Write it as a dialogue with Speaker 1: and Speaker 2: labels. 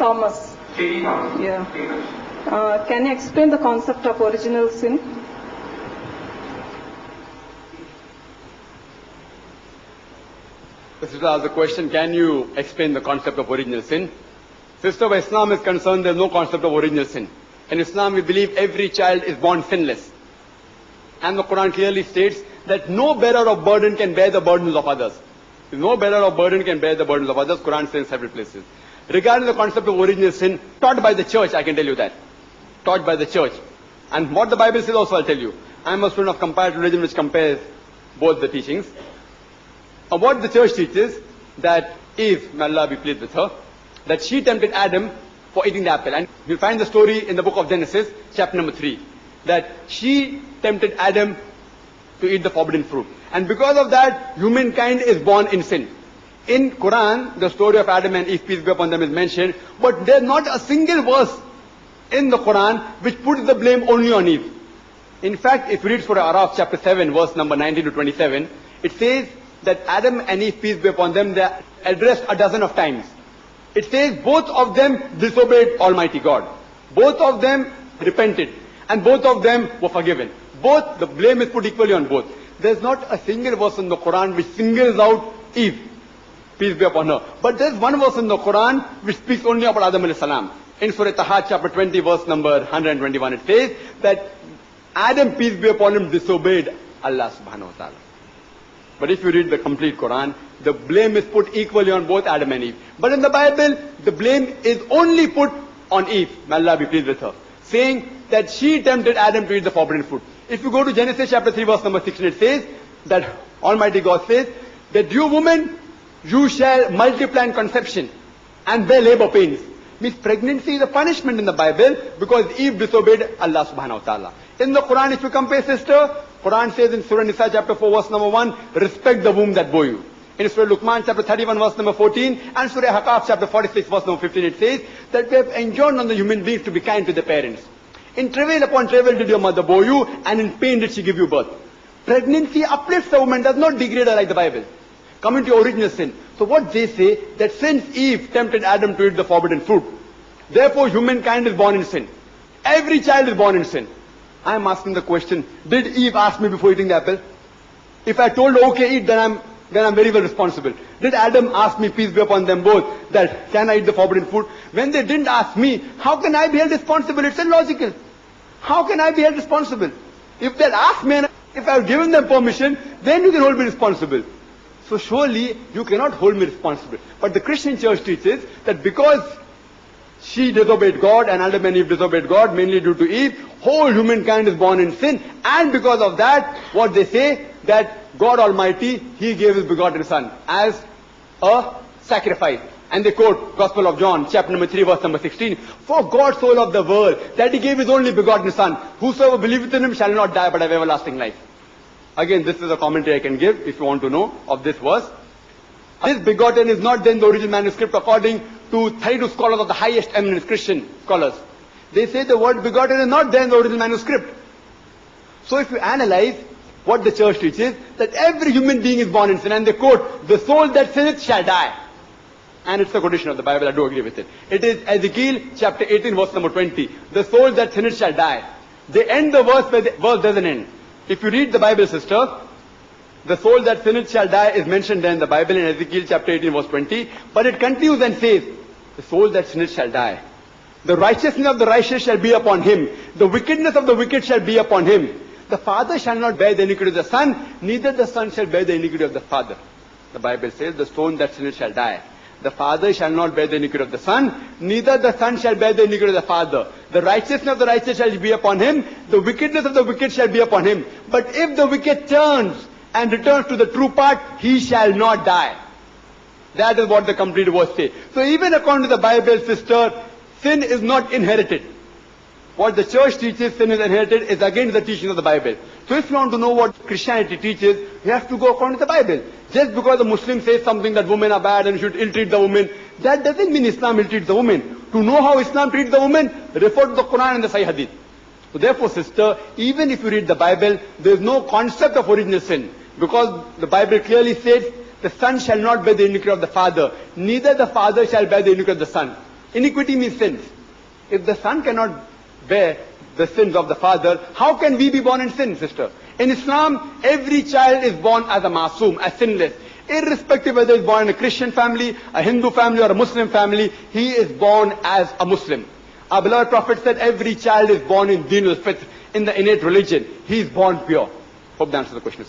Speaker 1: Thomas.
Speaker 2: K.T. Thomas.
Speaker 1: Yeah. Can you explain the concept of original sin?
Speaker 3: The sister asked the question, can you explain the concept of original sin? Sister, where Islam is concerned, there is no concept of original sin. In Islam, we believe every child is born sinless. And the Quran clearly states that no bearer of burden can bear the burdens of others. No bearer of burden can bear the burdens of others. Quran says in several places. Regarding the concept of original sin, taught by the church, I can tell you that. Taught by the church. And what the Bible says also, I'll tell you. I'm a student of comparative religion which compares both the teachings. And what the church teaches, that Eve, may Allah be pleased with her, that she tempted Adam for eating the apple. And you'll find the story in the book of Genesis, chapter number 3. That she tempted Adam to eat the forbidden fruit. And because of that, humankind is born in sin. In Quran, the story of Adam and Eve, peace be upon them, is mentioned. But there's not a single verse in the Quran which puts the blame only on Eve. In fact, if you read Surah Araf, chapter 7, verse number 19 to 27, it says that Adam and Eve, peace be upon them, they are addressed a dozen of times. It says both of them disobeyed Almighty God. Both of them repented. And both of them were forgiven. Both, the blame is put equally on both. There's not a single verse in the Quran which singles out Eve, peace be upon her. But there's one verse in the Quran which speaks only about Adam alayhi salam. In Surah Taha, chapter 20, verse number 121, it says that Adam, peace be upon him, disobeyed Allah subhanahu wa ta'ala. But if you read the complete Quran, the blame is put equally on both Adam and Eve. But in the Bible, the blame is only put on Eve, may Allah be pleased with her, saying that she tempted Adam to eat the forbidden fruit. If you go to Genesis chapter 3, verse number 16, it says that Almighty God says that you woman, you shall multiply in conception and bear labor pains. Means pregnancy is a punishment in the Bible because Eve disobeyed Allah subhanahu wa ta'ala. In the Quran, if you compare, sister, Quran says in Surah Nisa chapter 4, verse number 1, respect the womb that bore you. In Surah Luqman chapter 31, verse number 14, and Surah Haqaf chapter 46, verse number 15, it says that we have enjoined on the human beings to be kind to their parents. In travail upon travail did your mother bore you, and in pain did she give you birth. Pregnancy uplifts a woman, does not degrade her like the Bible. Coming to your original sin. So what they say, that since Eve tempted Adam to eat the forbidden fruit, therefore humankind is born in sin. Every child is born in sin. I am asking the question, did Eve ask me before eating the apple? If I told her, okay, eat, then I'm very well responsible. Did Adam ask me, peace be upon them both, that can I eat the forbidden fruit? When they didn't ask me, how can I be held responsible? It's illogical. How can I be held responsible? If they'd asked me and if I've given them permission, then you can hold me responsible. So surely you cannot hold me responsible. But the Christian church teaches that because she disobeyed God and Adam and Eve disobeyed God, mainly due to Eve, whole humankind is born in sin. And because of that, what they say, that God Almighty, He gave His begotten Son as a sacrifice. And they quote Gospel of John, chapter number 3, verse number 16. For God so loved the world, that He gave His only begotten Son. Whosoever believeth in Him shall not die, but have everlasting life. Again, this is a commentary I can give, if you want to know, of this verse. This begotten is not then the original manuscript according to 32 scholars of the highest eminence, Christian scholars. They say the word begotten is not there in the original manuscript. So if you analyze what the church teaches, that every human being is born in sin, and they quote, the soul that sinneth shall die. And it's a quotation of the Bible, I do agree with it. It is Ezekiel chapter 18, verse number 20. The soul that sinneth shall die. They end the verse where the verse doesn't end. If you read the Bible, sister, the soul that sinneth shall die is mentioned there in the Bible in Ezekiel chapter 18, verse 20. But it continues and says, the soul that sinneth shall die. The righteousness of the righteous shall be upon him. The wickedness of the wicked shall be upon him. The father shall not bear the iniquity of the son, neither the son shall bear the iniquity of the father. The Bible says, the stone that sinneth shall die. The father shall not bear the iniquity of the son, neither the son shall bear the iniquity of the father. The righteousness of the righteous shall be upon him, the wickedness of the wicked shall be upon him. But if the wicked turns and returns to the true path, he shall not die. That is what the complete verse says. So even according to the Bible, sister, sin is not inherited. What the church teaches, sin is inherited, is against the teaching of the Bible. So if you want to know what Christianity teaches, you have to go according to the Bible. Just because the Muslim says something that women are bad and should ill-treat the woman, that doesn't mean Islam ill-treats the woman. To know how Islam treats the woman, refer to the Quran and the Sahih Hadith. So therefore, sister, even if you read the Bible, there is no concept of original sin. Because the Bible clearly says, the son shall not bear the iniquity of the father, neither the father shall bear the iniquity of the son. Iniquity means sins. If the son cannot bear the sins of the father, how can we be born in sin, sister? In Islam, every child is born as a masoom, as sinless. Irrespective whether he is born in a Christian family, a Hindu family or a Muslim family, he is born as a Muslim. Our beloved Prophet said every child is born in Deen al-Fitr, in the innate religion. He is born pure. Hope that answers the question.